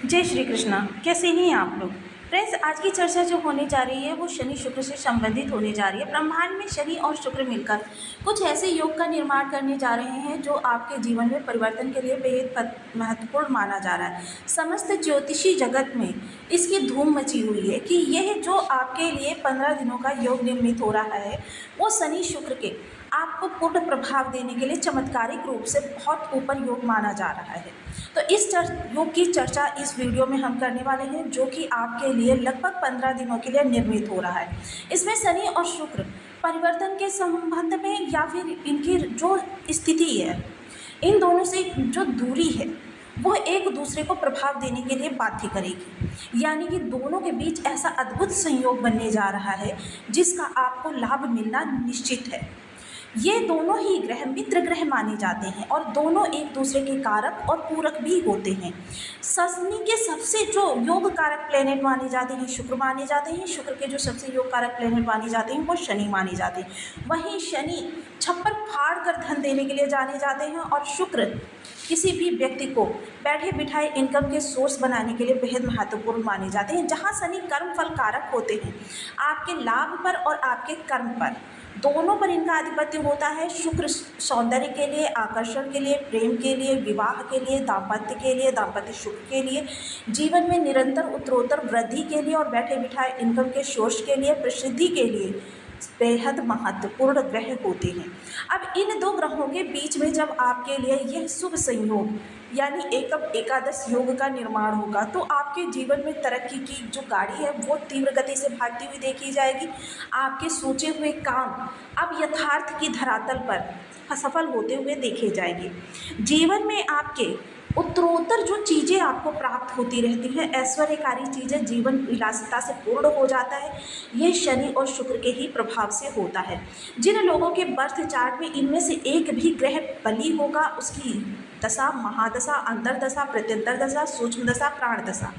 जय श्री कृष्णा। कैसे हैं आप लोग? फ्रेंड्स, आज की चर्चा जो होने जा रही है वो शनि शुक्र से संबंधित होने जा रही है। ब्रह्मांड में शनि और शुक्र मिलकर कुछ ऐसे योग का निर्माण करने जा रहे हैं जो आपके जीवन में परिवर्तन के लिए बेहद महत्वपूर्ण माना जा रहा है। समस्त ज्योतिषी जगत में इसकी धूम मची हुई है कि यह जो आपके लिए 15 दिनों का योग निर्मित हो रहा है वो शनि शुक्र के आपको पूर्ण प्रभाव देने के लिए चमत्कारिक रूप से बहुत ऊपर योग माना जा रहा है। तो इस योग की चर्चा इस वीडियो में हम करने वाले हैं, जो कि आपके लिए लगभग 15 दिनों के लिए निर्मित हो रहा है। इसमें शनि और शुक्र परिवर्तन के संबंध में या फिर इनकी जो स्थिति है, इन दोनों से जो दूरी है वो एक दूसरे को प्रभाव देने के लिए बाध्य करेगी। यानी कि दोनों के बीच ऐसा अद्भुत संयोग बनने जा रहा है जिसका आपको लाभ मिलना निश्चित है। ये दोनों ही ग्रह मित्र ग्रह माने जाते हैं और दोनों एक दूसरे के कारक और पूरक भी होते हैं। शनि के सबसे जो योग कारक प्लेनेट माने जाते हैं शुक्र माने जाते हैं। शुक्र के जो सबसे योग कारक प्लेनेट माने जाते हैं वो शनि माने जाते हैं। वहीं शनि छप्पर फाड़ कर धन देने के लिए जाने जाते हैं और शुक्र किसी भी व्यक्ति को बैठे बिठाए इनकम के सोर्स बनाने के लिए बेहद महत्वपूर्ण माने जाते हैं। जहाँ शनि कर्म फल कारक होते हैं, आपके लाभ पर और आपके कर्म पर दोनों पर इनका आधिपत्य होता है। शुक्र सौंदर्य के लिए, आकर्षण के लिए, प्रेम के लिए, विवाह के लिए, दाम्पत्य के लिए, दाम्पत्य सुख के लिए, जीवन में निरंतर उत्तरोत्तर वृद्धि के लिए और बैठे बिठाए इनकम के सोर्स के लिए, प्रसिद्धि के लिए बेहद महत्वपूर्ण ग्रह होते हैं। अब इन दो ग्रहों के बीच में जब आपके लिए यह शुभ संयोग यानी एकादश योग का निर्माण होगा तो आपके जीवन में तरक्की की जो गाड़ी है वो तीव्र गति से भागती हुई देखी जाएगी। आपके सोचे हुए काम अब यथार्थ की धरातल पर सफल होते हुए देखे जाएंगे। जीवन में आपके उत्तरोत्तर जो चीज़ें आपको प्राप्त होती रहती हैं, ऐश्वर्यकारी चीज़ें, जीवन विलासिता से पूर्ण हो जाता है, यह शनि और शुक्र के ही प्रभाव से होता है। जिन लोगों के बर्थ चार्ट में इनमें से एक भी ग्रह बली होगा, उसकी दशा, महादशा, अंतरदशा, प्रत्यंतर दशा, सूक्ष्म दशा, प्राण दशा,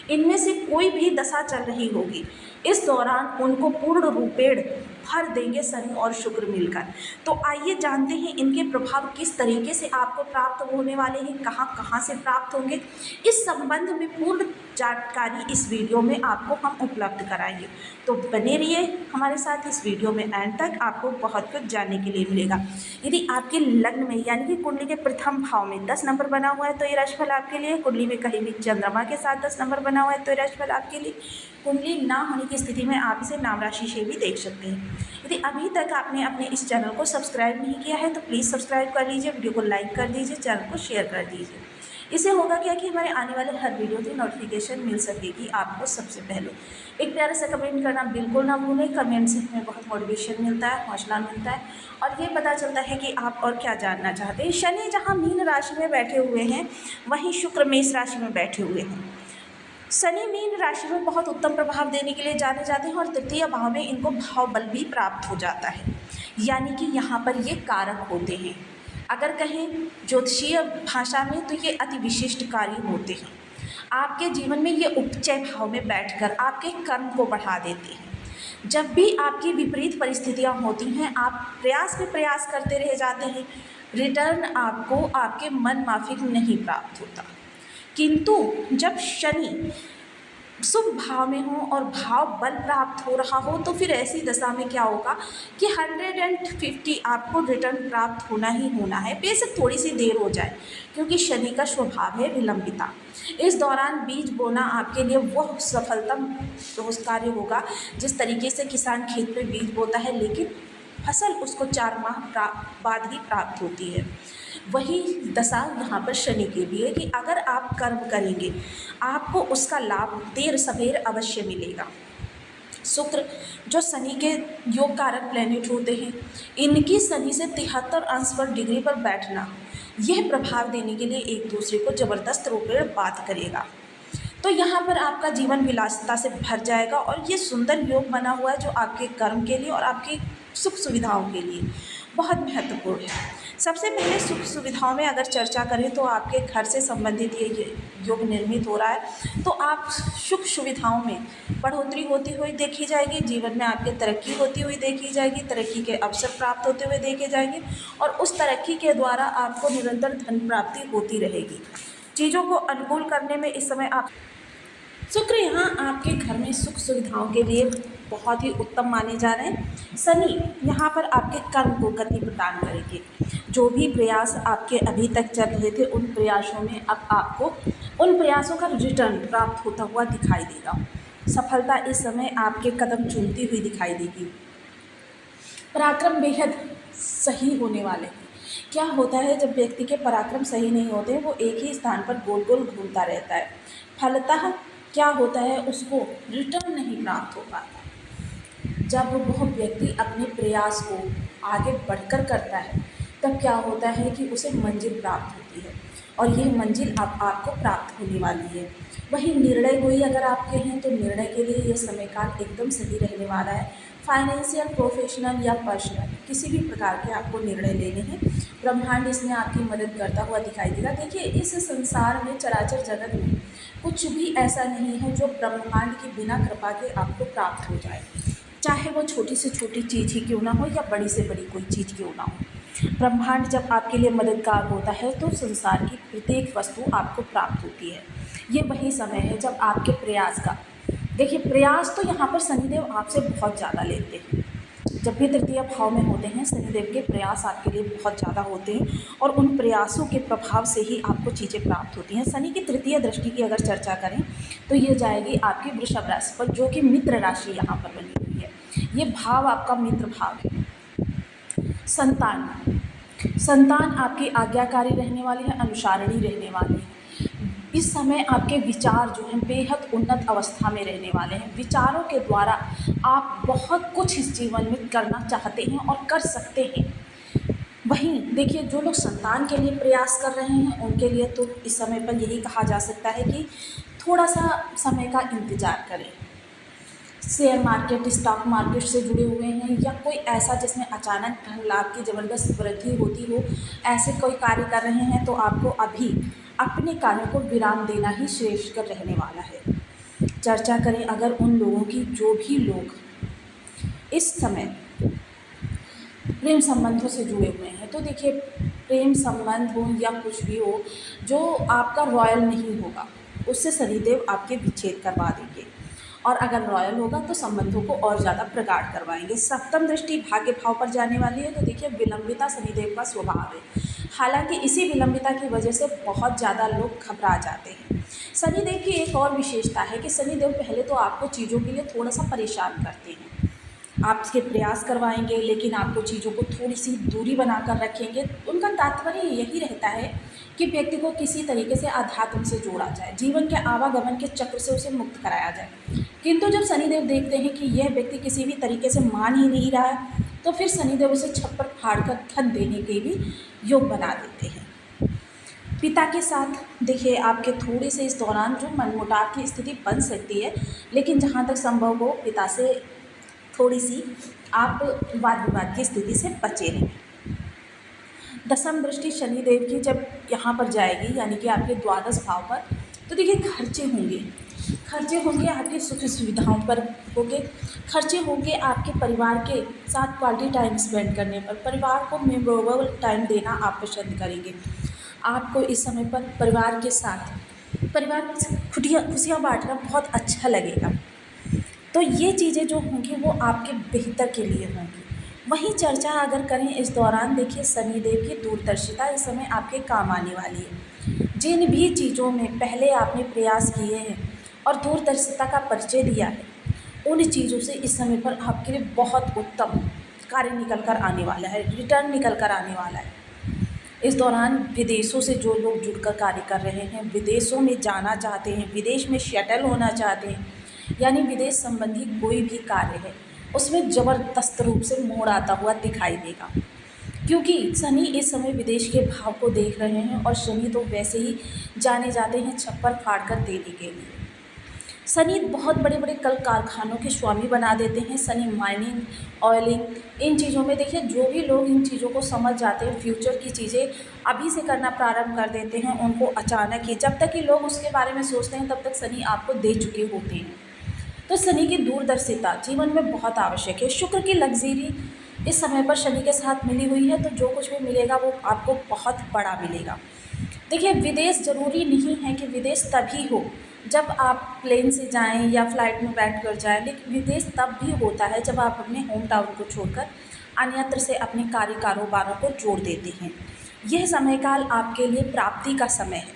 इनमें से कोई भी दशा चल रही होगी, इस दौरान उनको पूर्ण रूपेण फल देंगे शनि और शुक्र मिलकर। तो आइए जानते हैं इनके प्रभाव किस तरीके से आपको प्राप्त होने वाले हैं, कहाँ कहाँ से प्राप्त होंगे। इस संबंध में पूर्ण जानकारी इस वीडियो में आपको हम उपलब्ध कराएंगे। तो बने रहिए हमारे साथ इस वीडियो में, एंड तक आपको बहुत कुछ जानने के लिए मिलेगा। यदि आपके लग्न में यानी कि कुंडली के प्रथम भाव में 10 नंबर बना हुआ है तो ये राशिफल आपके लिए। कुंडली में कहीं भी चंद्रमा के साथ 10 नंबर बना हुआ है तो ये राशिफल आपके लिए। कुंडली ना होने की स्थिति में आप इसे नाम राशि से भी देख सकते हैं। यदि अभी तक आपने अपने इस चैनल को सब्सक्राइब नहीं किया है तो प्लीज़ सब्सक्राइब कर लीजिए, वीडियो को लाइक कर दीजिए, चैनल को शेयर कर दीजिए। इससे होगा क्या कि हमारे आने वाले हर वीडियो की नोटिफिकेशन मिल सकेगी आपको सबसे पहले। एक प्यारा सा कमेंट करना बिल्कुल ना भूलें। कमेंट से हमें बहुत मोटिवेशन मिलता है, हौसला मिलता है और ये पता चलता है कि आप और क्या जानना चाहते हैं। शनि जहाँ मीन राशि में बैठे हुए हैं वहीं शुक्र मेष राशि में बैठे हुए हैं। शनि मीन राशि में बहुत उत्तम प्रभाव देने के लिए जाने जाते हैं और तृतीय भाव में इनको भाव बल भी प्राप्त हो जाता है। यानी कि यहाँ पर ये कारक होते हैं। अगर कहें ज्योतिषीय भाषा में तो ये अति विशिष्ट कार्य होते हैं। आपके जीवन में ये उपचय भाव में बैठकर आपके कर्म को बढ़ा देते हैं। जब भी आपकी विपरीत परिस्थितियाँ होती हैं, आप प्रयास पे प्रयास करते रह जाते हैं, रिटर्न आपको आपके मन माफिक नहीं प्राप्त होता। किंतु जब शनि शुभ भाव में हो और भाव बल प्राप्त हो रहा हो तो फिर ऐसी दशा में क्या होगा कि 150 आपको रिटर्न प्राप्त होना ही होना है। बेशक थोड़ी सी देर हो जाए, क्योंकि शनि का स्वभाव है विलंबिता। इस दौरान बीज बोना आपके लिए वह सफलतम कार्य होगा जिस तरीके से किसान खेत में बीज बोता है लेकिन फसल उसको 4 माह बाद ही प्राप्त होती है। वही दशा यहाँ पर शनि की भी है कि अगर आप कर्म करेंगे आपको उसका लाभ देर सवेर अवश्य मिलेगा। शुक्र जो शनि के योग कारक प्लैनेट होते हैं, इनकी शनि से 73 अंश पर डिग्री पर बैठना यह प्रभाव देने के लिए एक दूसरे को जबरदस्त रूप में बात करेगा। तो यहाँ पर आपका जीवन विलासिता से भर जाएगा और ये सुंदर योग बना हुआ है जो आपके कर्म के लिए और आपकी सुख सुविधाओं के लिए बहुत महत्वपूर्ण है। सबसे पहले सुख सुविधाओं में अगर चर्चा करें तो आपके घर से संबंधित ये योग निर्मित हो रहा है तो आप सुख सुविधाओं में बढ़ोतरी होती हुई देखी जाएगी। जीवन में आपके तरक्की होती हुई देखी जाएगी, तरक्की के अवसर प्राप्त होते हुए देखे जाएंगे और उस तरक्की के द्वारा आपको निरंतर धन प्राप्ति होती रहेगी। चीज़ों को अनुकूल करने में इस समय आप शुक्र यहाँ आपके घर में सुख सुविधाओं के लिए बहुत ही उत्तम माने जा रहे हैं। शनि यहाँ पर आपके कर्म को गति प्रदान करेंगे। जो भी प्रयास आपके अभी तक चल रहे थे उन प्रयासों में अब आपको उन प्रयासों का रिटर्न प्राप्त होता हुआ दिखाई देगा। सफलता इस समय आपके कदम चूमती हुई दिखाई देगी। पराक्रम बेहद सही होने वाले हैं। क्या होता है जब व्यक्ति के पराक्रम सही नहीं होते, वो एक ही स्थान पर गोल गोल घूमता रहता है, फलतः क्या होता है उसको रिटर्न नहीं प्राप्त हो पाता। जब वह व्यक्ति अपने प्रयास को आगे बढ़कर करता है तब क्या होता है कि उसे मंजिल प्राप्त होती है और यह मंजिल अब आपको प्राप्त होने वाली है। वही निर्णय कोई अगर आपके हैं तो निर्णय के लिए यह समय काल एकदम सही रहने वाला है। फाइनेंशियल, प्रोफेशनल या पर्सनल किसी भी प्रकार के आपको निर्णय लेने हैं, ब्रह्मांड इसमें आपकी मदद करता हुआ दिखाई देगा। देखिए, इस संसार में, चराचर जगत में कुछ भी ऐसा नहीं है जो ब्रह्मांड की बिना कृपा के आपको प्राप्त हो जाए, चाहे वो छोटी से छोटी चीज़ ही क्यों ना हो या बड़ी से बड़ी कोई चीज़ क्यों ना हो। ब्रह्मांड जब आपके लिए मददगार होता है तो संसार की प्रत्येक वस्तु आपको प्राप्त होती है। ये वही समय है जब आपके प्रयास का, देखिए प्रयास तो यहाँ पर शनिदेव आपसे बहुत ज़्यादा लेते हैं। जब भी तृतीय भाव में होते हैं शनिदेव के प्रयास आपके लिए बहुत ज़्यादा होते हैं और उन प्रयासों के प्रभाव से ही आपको चीज़ें प्राप्त होती हैं। शनि की तृतीय दृष्टि की अगर चर्चा करें तो ये जाएगी आपकी वृषभ राशि पर, जो कि मित्र राशि यहाँ पर बनी हुई है। ये भाव आपका मित्र भाव है। संतान आपकी आज्ञाकारी रहने वाली है, अनुसारणी रहने वाली है। इस समय आपके विचार जो हैं बेहद उन्नत अवस्था में रहने वाले हैं। विचारों के द्वारा आप बहुत कुछ इस जीवन में करना चाहते हैं और कर सकते हैं। वहीं देखिए, जो लोग संतान के लिए प्रयास कर रहे हैं उनके लिए तो इस समय पर यही कहा जा सकता है कि थोड़ा सा समय का इंतज़ार करें। शेयर मार्केट, स्टॉक मार्केट से जुड़े हुए हैं या कोई ऐसा जिसमें अचानक धन लाभ की ज़बरदस्त वृद्धि होती हो, ऐसे कोई कार्य कर रहे हैं तो आपको अभी अपने कार्यों को विराम देना ही श्रेष्ठ कर रहने वाला है। चर्चा करें अगर उन लोगों की जो भी लोग इस समय प्रेम संबंधों से जुड़े हुए हैं, तो देखिए प्रेम संबंध हो या कुछ भी हो जो आपका रॉयल नहीं होगा उससे शनिदेव आपके विच्छेद करवा देंगे, और अगर रॉयल होगा तो संबंधों को और ज़्यादा प्रगाढ़ करवाएंगे। सप्तम दृष्टि भाग्य भाव पर जाने वाली है तो देखिए विलंबिता शनिदेव का स्वभाव है। हालांकि इसी विलंबिता की वजह से बहुत ज़्यादा लोग घबरा जाते हैं। शनिदेव की एक और विशेषता है कि शनिदेव पहले तो आपको चीज़ों के लिए थोड़ा सा परेशान करते हैं। आपके प्रयास करवाएंगे लेकिन आपको चीज़ों को थोड़ी सी दूरी बनाकर रखेंगे। उनका तात्पर्य यही रहता है कि व्यक्ति को किसी तरीके से अध्यात्म से जोड़ा जाए, जीवन के आवागमन के चक्र से उसे मुक्त कराया जाए। किंतु जब शनिदेव देखते हैं कि यह व्यक्ति किसी भी तरीके से मान ही नहीं रहा है तो फिर शनिदेव उसे छप्पर फाड़ कर धन देने के भी योग बना देते हैं। पिता के साथ देखिए आपके थोड़े से इस दौरान जो मनमुटाव की स्थिति बन सकती है, लेकिन जहाँ तक संभव हो पिता से थोड़ी सी आप वाद विवाद की स्थिति से बचे रहें। दसम दृष्टि शनिदेव की जब यहाँ पर जाएगी यानी कि आपके द्वादश भाव पर, तो देखिए खर्चे होंगे आपकी सुख सुविधाओं पर, होंगे खर्चे होंगे आपके परिवार के साथ क्वालिटी टाइम स्पेंड करने पर। परिवार को मेमोरेबल टाइम देना आप पसंद करेंगे। आपको इस समय पर परिवार के खुशियाँ बांटना बहुत अच्छा लगेगा। तो ये चीज़ें जो होंगी वो आपके बेहतर के लिए होंगी। वहीं चर्चा अगर करें इस दौरान, देखिए शनिदेव की दूरदर्शिता इस समय आपके काम आने वाली है। जिन भी चीज़ों में पहले आपने प्रयास किए हैं और दूरदर्शिता का परिचय दिया है, उन चीज़ों से इस समय पर आपके लिए बहुत उत्तम कार्य निकल कर आने वाला है, रिटर्न निकल कर आने वाला है। इस दौरान विदेशों से जो लोग जुड़कर कार्य कर रहे हैं, विदेशों में जाना चाहते हैं, विदेश में सेटल होना चाहते हैं, यानी विदेश संबंधी कोई भी कार्य है उसमें ज़बरदस्त रूप से मोड़ आता हुआ दिखाई देगा, क्योंकि शनि इस समय विदेश के भाव को देख रहे हैं और शनि तो वैसे ही जाने जाते हैं छप्पर फाड़ कर देने के लिए। शनि बहुत बड़े बड़े कल कारखानों के स्वामी बना देते हैं। शनि माइनिंग, ऑयलिंग, इन चीज़ों में देखिए जो भी लोग इन चीज़ों को समझ जाते हैं, फ्यूचर की चीज़ें अभी से करना प्रारंभ कर देते हैं, उनको अचानक ही जब तक कि लोग उसके बारे में सोचते हैं तब तक शनि आपको दे चुके होते हैं। तो शनि की दूरदर्शिता जीवन में बहुत आवश्यक है। शुक्र की लग्जरी इस समय पर शनि के साथ मिली हुई है तो जो कुछ भी मिलेगा वो आपको बहुत बड़ा मिलेगा। देखिए, विदेश ज़रूरी नहीं है कि विदेश तभी हो जब आप प्लेन से जाएं या फ्लाइट में बैठ कर जाएं, लेकिन विदेश तब भी होता है जब आप अपने होम टाउन को छोड़कर अन्यत्र से अपने कार्य कारोबारों को जोड़ देते हैं। यह समय काल आपके लिए प्राप्ति का समय है,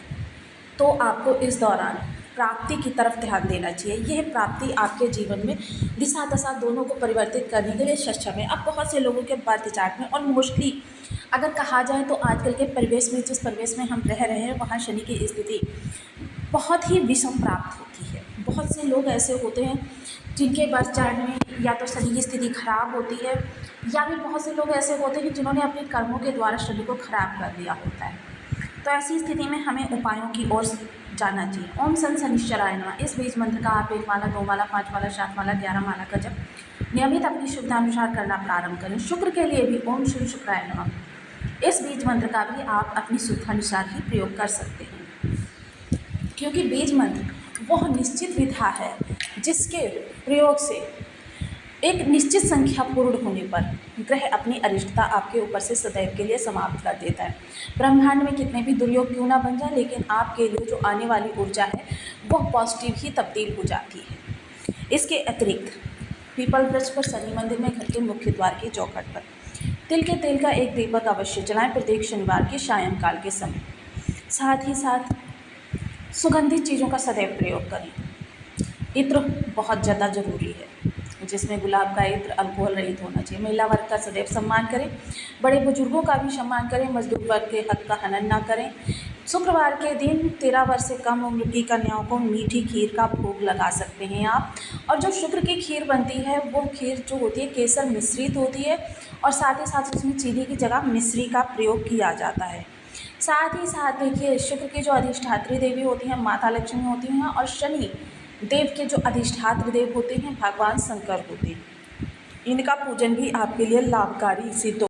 तो आपको इस दौरान प्राप्ति की तरफ ध्यान देना चाहिए। यह प्राप्ति आपके जीवन में दिशा दशा दोनों को परिवर्तित करने के लिए सक्षम है। अब बहुत से लोगों के बर्थ चार्ट में और मोस्टली अगर कहा जाए तो आजकल के परिवेश में, जिस परिवेश में हम रह रहे हैं, वहाँ शनि की स्थिति बहुत ही विषम प्राप्त होती है। बहुत से लोग ऐसे होते हैं जिनके बर्थ चार्ट में या तो शनि की स्थिति खराब होती है, या फिर बहुत से लोग ऐसे होते हैं जिन्होंने अपने कर्मों के द्वारा शनि को खराब कर दिया होता है। तो ऐसी स्थिति में हमें उपायों की ओर जाना चाहिए। ओम सन शनिश्चराय नमः, इस बीज मंत्र का आप 1 माला, 2 माला, 5 माला, 7 माला, 11 माला का जप नियमित अपनी सुविधानुसार करना प्रारंभ करें। शुक्र के लिए भी ओम श्री शुक्राय नमः, इस बीज मंत्र का भी आप अपनी सुविधानुसार ही प्रयोग कर सकते हैं, क्योंकि बीज मंत्र वह निश्चित विधा है जिसके प्रयोग से एक निश्चित संख्या पूर्ण होने पर ग्रह अपनी अरिष्टता आपके ऊपर से सदैव के लिए समाप्त कर देता है। ब्रह्मांड में कितने भी दुर्योग क्यों ना बन जाए, लेकिन आपके लिए जो आने वाली ऊर्जा है वह पॉजिटिव ही तब्दील हो जाती है। इसके अतिरिक्त पीपल वृक्ष पर, शनि मंदिर में, घर के मुख्य द्वार की चौखट पर तिल के तेल का एक दीपक अवश्य जलाएं प्रत्येक शनिवार के सायंकाल के समय। साथ ही साथ सुगंधित चीज़ों का सदैव प्रयोग करें। इत्र बहुत ज़्यादा ज़रूरी है, जिसमें गुलाब का इत्र अल्कोहल रहित होना चाहिए। महिला वर्ग का सदैव सम्मान करें, बड़े बुजुर्गों का भी सम्मान करें, मजदूर वर्ग के हक का हनन ना करें। शुक्रवार के दिन 13 वर्ष से कम उम्र की कन्याओं को मीठी खीर का भोग लगा सकते हैं आप। और जो शुक्र की खीर बनती है वो खीर जो होती है केसर मिश्रित होती है, और साथ ही साथ उसमें चीनी की जगह मिश्री का प्रयोग किया जाता है। साथ ही साथ देखिए, शुक्र की जो अधिष्ठात्री देवी होती हैं माता लक्ष्मी होती हैं, और शनि देव के जो अधिष्ठात्र देव होते हैं भगवान शंकर होते हैं। इनका पूजन भी आपके लिए लाभकारी सिद्ध